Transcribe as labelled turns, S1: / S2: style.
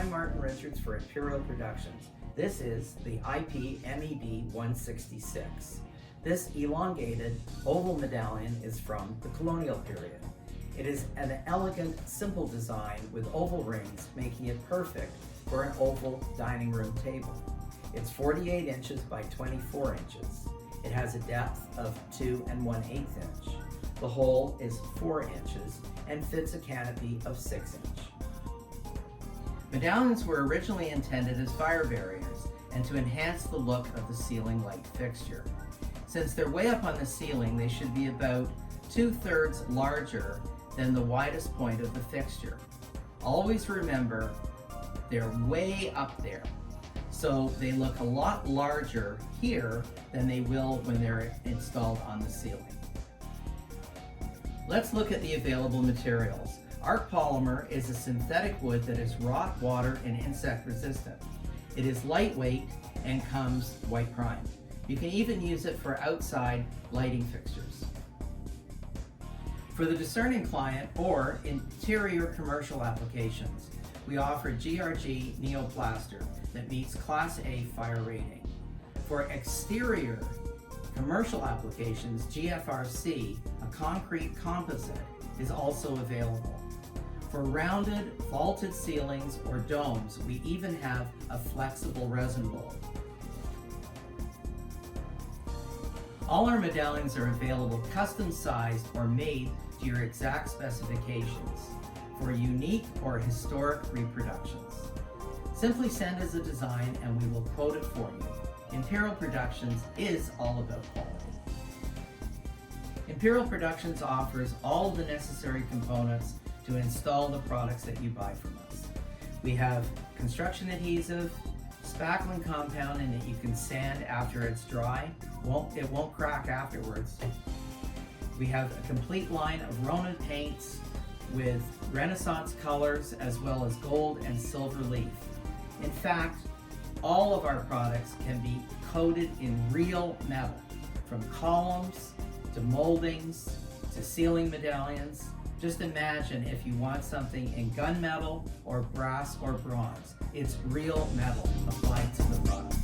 S1: I'm Martin Richards for Imperial Productions. This is the IPMED166. This elongated oval medallion is from the Colonial period. It is an elegant, simple design with oval rings, making it perfect for an oval dining room table. It's 48 inches by 24 inches. It has a depth of 2 1/8 inch. The hole is 4 inches and fits a canopy of 6 inch. Medallions were originally intended as fire barriers and to enhance the look of the ceiling light fixture. Since they're way up on the ceiling, they should be about 2/3 larger than the widest point of the fixture. Always remember, they're way up there, so they look a lot larger here than they will when they're installed on the ceiling. Let's look at the available materials. ArchPolymer is a synthetic wood that is rot, water, and insect resistant. It is lightweight and comes white primed. You can even use it for outside lighting fixtures. For the discerning client or interior commercial applications, we offer GRG Neoplaster that meets Class A fire rating. For exterior commercial applications, GFRC, a concrete composite, is also available. For rounded, vaulted ceilings or domes, we even have a flexible ResinMold. All our medallions are available custom sized or made to your exact specifications for unique or historic reproductions. Simply send us a design and we will quote it for you. Imperial Productions is all about quality. Imperial Productions offers all the necessary components to install the products that you buy from us. We have construction adhesive, spackling compound, and that you can sand after it's dry. It won't crack afterwards. We have a complete line of Ronin paints with Renaissance colors as well as gold and silver leaf. In fact, all of our products can be coated in real metal, from columns to moldings to ceiling medallions. Just imagine if you want something in gunmetal or brass or bronze. It's real metal applied to the product.